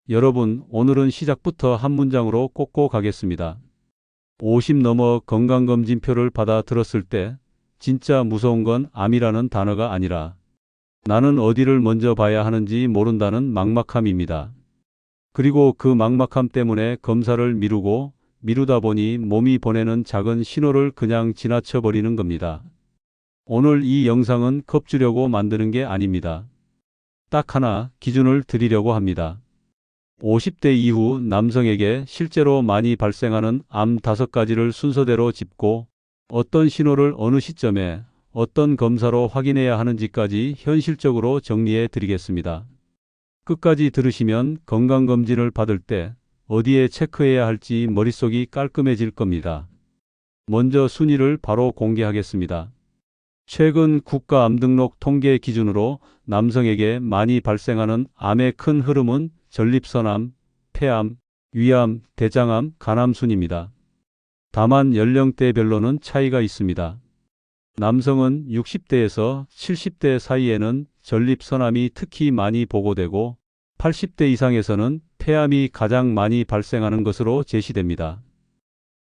여러분, 오늘은 시작부터 한 문장으로 꽂고 가겠습니다. 50 넘어 건강검진표를 받아 들었을 때 진짜 무서운 건 암이라는 단어가 아니라 나는 어디를 먼저 봐야 하는지 모른다는 막막함입니다. 그리고 그 막막함 때문에 검사를 미루다 보니 몸이 보내는 작은 신호를 그냥 지나쳐 버리는 겁니다. 오늘 이 영상은 겁주려고 만드는 게 아닙니다. 딱 하나 기준을 드리려고 합니다. 50대 이후 남성에게 실제로 많이 발생하는 암 5가지를 순서대로 짚고 어떤 신호를 어느 시점에 어떤 검사로 확인해야 하는지까지 현실적으로 정리해 드리겠습니다. 끝까지 들으시면 건강검진을 받을 때 어디에 체크해야 할지 머릿속이 깔끔해질 겁니다. 먼저 순위를 바로 공개하겠습니다. 최근 국가암등록 통계 기준으로 남성에게 많이 발생하는 암의 큰 흐름은 전립선암, 폐암, 위암, 대장암, 간암 순입니다. 다만 연령대별로는 차이가 있습니다. 남성은 60대에서 70대 사이에는 전립선암이 특히 많이 보고되고 80대 이상에서는 폐암이 가장 많이 발생하는 것으로 제시됩니다.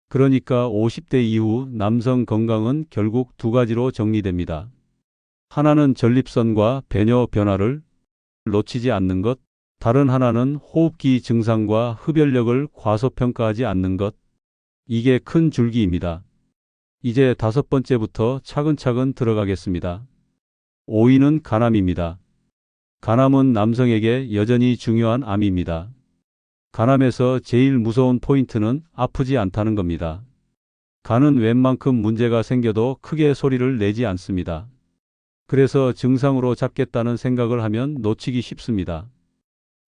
그러니까 50대 이후 남성 건강은 결국 두 가지로 정리됩니다. 하나는 전립선과 배뇨 변화를 놓치지 않는 것, 다른 하나는 호흡기 증상과 흡연력을 과소평가하지 않는 것. 이게 큰 줄기입니다. 이제 5번째부터 차근차근 들어가겠습니다. 5위는 간암입니다. 간암은 남성에게 여전히 중요한 암입니다. 간암에서 제일 무서운 포인트는 아프지 않다는 겁니다. 간은 웬만큼 문제가 생겨도 크게 소리를 내지 않습니다. 그래서 증상으로 잡겠다는 생각을 하면 놓치기 쉽습니다.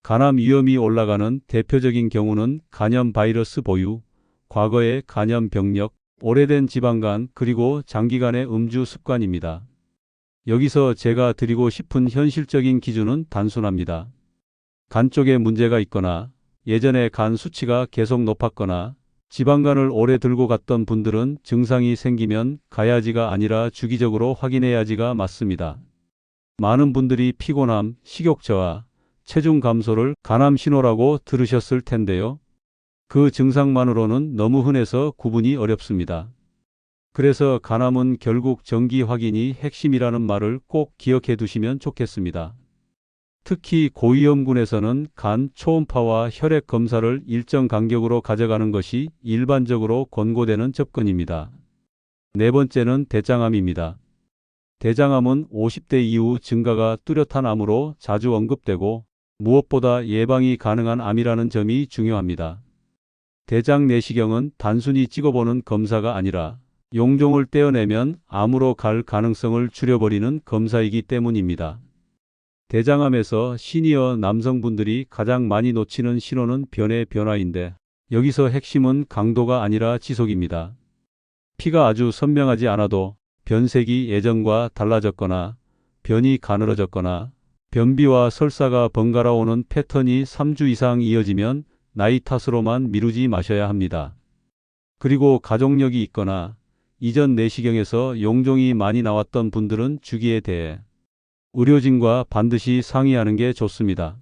간암 위험이 올라가는 대표적인 경우는 간염 바이러스 보유, 과거의 간염 병력, 오래된 지방간 그리고 장기간의 음주 습관입니다. 여기서 제가 드리고 싶은 현실적인 기준은 단순합니다. 간 쪽에 문제가 있거나 예전에 간 수치가 계속 높았거나 지방간을 오래 들고 갔던 분들은 증상이 생기면 가야지가 아니라 주기적으로 확인해야지가 맞습니다. 많은 분들이 피곤함, 식욕 저하, 체중 감소를 간암 신호라고 들으셨을 텐데요. 그 증상만으로는 너무 흔해서 구분이 어렵습니다. 그래서 간암은 결국 정기 확인이 핵심이라는 말을 꼭 기억해 두시면 좋겠습니다. 특히 고위험군에서는 간 초음파와 혈액 검사를 일정 간격으로 가져가는 것이 일반적으로 권고되는 접근입니다. 네 번째는 대장암입니다. 대장암은 50대 이후 증가가 뚜렷한 암으로 자주 언급되고 무엇보다 예방이 가능한 암이라는 점이 중요합니다. 대장 내시경은 단순히 찍어보는 검사가 아니라 용종을 떼어내면 암으로 갈 가능성을 줄여버리는 검사이기 때문입니다. 대장암에서 시니어 남성분들이 가장 많이 놓치는 신호는 변의 변화인데 여기서 핵심은 강도가 아니라 지속입니다. 피가 아주 선명하지 않아도 변색이 예전과 달라졌거나 변이 가늘어졌거나 변비와 설사가 번갈아 오는 패턴이 3주 이상 이어지면 나이 탓으로만 미루지 마셔야 합니다. 그리고 가족력이 있거나 이전 내시경에서 용종이 많이 나왔던 분들은 주기에 대해 의료진과 반드시 상의하는 게 좋습니다.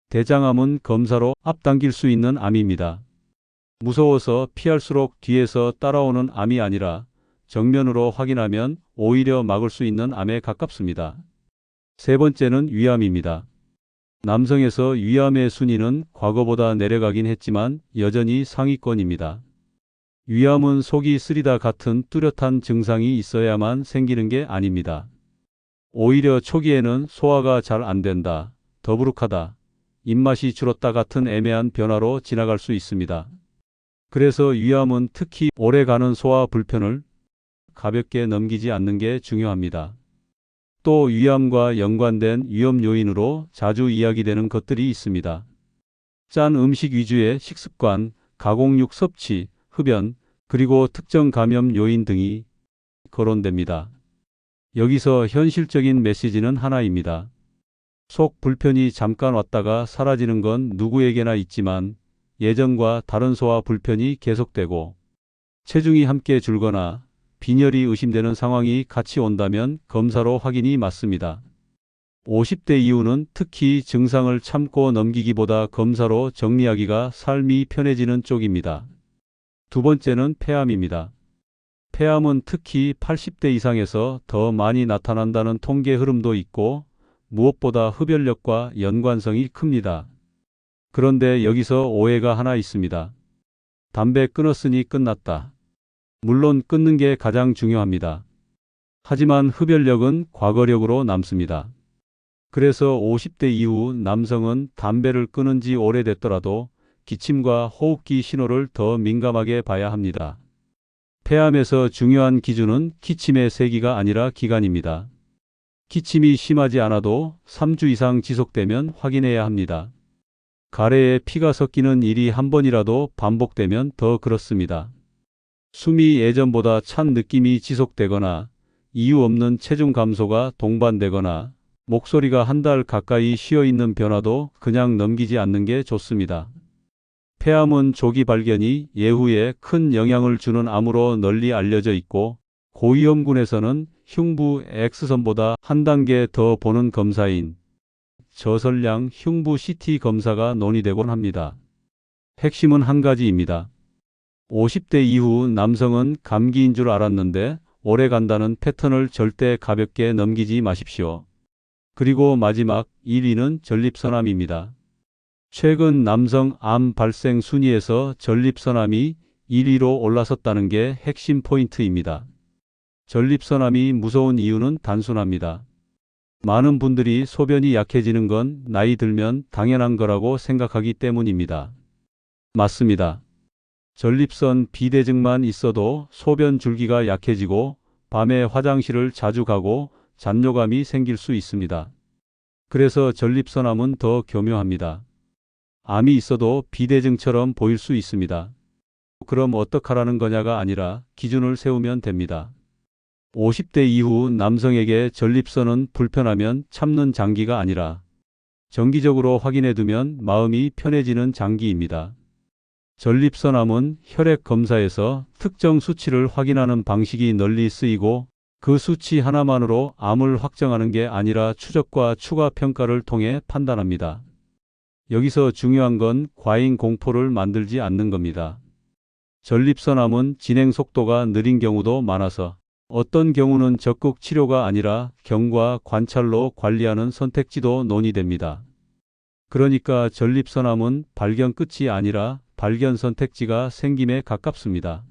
대장암은 검사로 앞당길 수 있는 암입니다. 무서워서 피할수록 뒤에서 따라오는 암이 아니라 정면으로 확인하면 오히려 막을 수 있는 암에 가깝습니다. 세 번째는 위암입니다. 남성에서 위암의 순위는 과거보다 내려가긴 했지만 여전히 상위권입니다. 위암은 속이 쓰리다 같은 뚜렷한 증상이 있어야만 생기는 게 아닙니다. 오히려 초기에는 소화가 잘 안 된다, 더부룩하다, 입맛이 줄었다 같은 애매한 변화로 지나갈 수 있습니다. 그래서 위암은 특히 오래가는 소화 불편을 가볍게 넘기지 않는 게 중요합니다. 또 위암과 연관된 위험 요인으로 자주 이야기되는 것들이 있습니다. 짠 음식 위주의 식습관, 가공육 섭취, 흡연, 그리고 특정 감염 요인 등이 거론됩니다. 여기서 현실적인 메시지는 하나입니다. 속 불편이 잠깐 왔다가 사라지는 건 누구에게나 있지만 예전과 다른 소화 불편이 계속되고 체중이 함께 줄거나 빈혈이 의심되는 상황이 같이 온다면 검사로 확인이 맞습니다. 50대 이후는 특히 증상을 참고 넘기기보다 검사로 정리하기가 삶이 편해지는 쪽입니다. 두 번째는 폐암입니다. 폐암은 특히 80대 이상에서 더 많이 나타난다는 통계 흐름도 있고 무엇보다 흡연력과 연관성이 큽니다. 그런데 여기서 오해가 하나 있습니다. 담배 끊었으니 끝났다. 물론 끊는 게 가장 중요합니다. 하지만 흡연력은 과거력으로 남습니다. 그래서 50대 이후 남성은 담배를 끊은 지 오래됐더라도 기침과 호흡기 신호를 더 민감하게 봐야 합니다. 폐암에서 중요한 기준은 기침의 세기가 아니라 기간입니다. 기침이 심하지 않아도 3주 이상 지속되면 확인해야 합니다. 가래에 피가 섞이는 일이 한 번이라도 반복되면 더 그렇습니다. 숨이 예전보다 찬 느낌이 지속되거나 이유 없는 체중 감소가 동반되거나 목소리가 한 달 가까이 쉬어있는 변화도 그냥 넘기지 않는 게 좋습니다. 폐암은 조기 발견이 예후에 큰 영향을 주는 암으로 널리 알려져 있고 고위험군에서는 흉부 X선보다 한 단계 더 보는 검사인 저설량 흉부 CT 검사가 논의되곤 합니다. 핵심은 한 가지입니다. 50대 이후 남성은 감기인 줄 알았는데 오래 간다는 패턴을 절대 가볍게 넘기지 마십시오. 그리고 마지막 1위는 전립선암입니다. 최근 남성 암 발생 순위에서 전립선암이 1위로 올라섰다는 게 핵심 포인트입니다. 전립선암이 무서운 이유는 단순합니다. 많은 분들이 소변이 약해지는 건 나이 들면 당연한 거라고 생각하기 때문입니다. 맞습니다. 전립선 비대증만 있어도 소변 줄기가 약해지고 밤에 화장실을 자주 가고 잔뇨감이 생길 수 있습니다. 그래서 전립선암은 더 교묘합니다. 암이 있어도 비대증처럼 보일 수 있습니다. 그럼 어떡하라는 거냐가 아니라 기준을 세우면 됩니다. 50대 이후 남성에게 전립선은 불편하면 참는 장기가 아니라 정기적으로 확인해 두면 마음이 편해지는 장기입니다. 전립선암은 혈액 검사에서 특정 수치를 확인하는 방식이 널리 쓰이고 그 수치 하나만으로 암을 확정하는 게 아니라 추적과 추가 평가를 통해 판단합니다. 여기서 중요한 건 과잉 공포를 만들지 않는 겁니다. 전립선암은 진행 속도가 느린 경우도 많아서 어떤 경우는 적극 치료가 아니라 경과 관찰로 관리하는 선택지도 논의됩니다. 그러니까 전립선암은 발견 끝이 아니라 발견 선택지가 생김에 가깝습니다.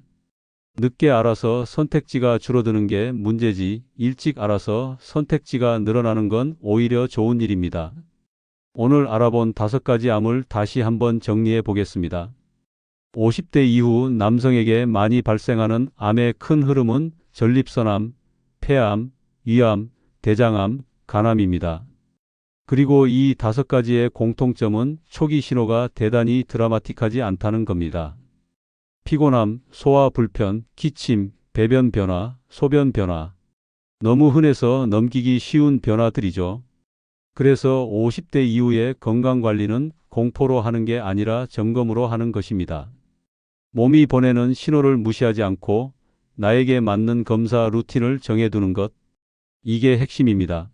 늦게 알아서 선택지가 줄어드는 게 문제지 일찍 알아서 선택지가 늘어나는 건 오히려 좋은 일입니다. 오늘 알아본 5가지 암을 다시 한번 정리해 보겠습니다. 50대 이후 남성에게 많이 발생하는 암의 큰 흐름은 전립선암, 폐암, 위암, 대장암, 간암입니다. 그리고 이 5가지의 공통점은 초기 신호가 대단히 드라마틱하지 않다는 겁니다. 피곤함, 소화 불편, 기침, 배변 변화, 소변 변화. 너무 흔해서 넘기기 쉬운 변화들이죠. 그래서 50대 이후의 건강관리는 공포로 하는 게 아니라 점검으로 하는 것입니다. 몸이 보내는 신호를 무시하지 않고 나에게 맞는 검사 루틴을 정해두는 것. 이게 핵심입니다.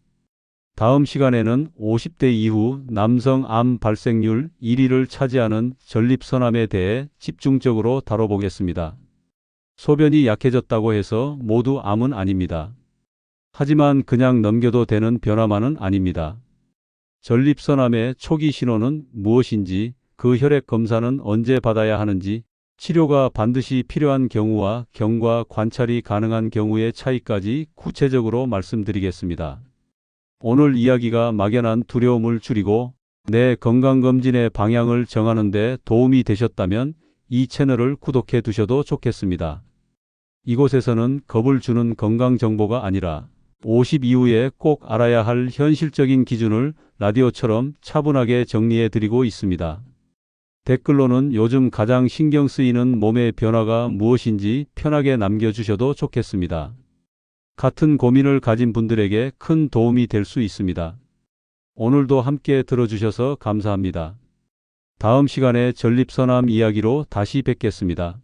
다음 시간에는 50대 이후 남성 암 발생률 1위를 차지하는 전립선암에 대해 집중적으로 다뤄보겠습니다. 소변이 약해졌다고 해서 모두 암은 아닙니다. 하지만 그냥 넘겨도 되는 변화만은 아닙니다. 전립선암의 초기 신호는 무엇인지, 그 혈액 검사는 언제 받아야 하는지, 치료가 반드시 필요한 경우와 경과 관찰이 가능한 경우의 차이까지 구체적으로 말씀드리겠습니다. 오늘 이야기가 막연한 두려움을 줄이고 내 건강검진의 방향을 정하는 데 도움이 되셨다면 이 채널을 구독해 두셔도 좋겠습니다. 이곳에서는 겁을 주는 건강 정보가 아니라 50 이후에 꼭 알아야 할 현실적인 기준을 라디오처럼 차분하게 정리해 드리고 있습니다. 댓글로는 요즘 가장 신경 쓰이는 몸의 변화가 무엇인지 편하게 남겨주셔도 좋겠습니다. 같은 고민을 가진 분들에게 큰 도움이 될 수 있습니다. 오늘도 함께 들어주셔서 감사합니다. 다음 시간에 전립선암 이야기로 다시 뵙겠습니다.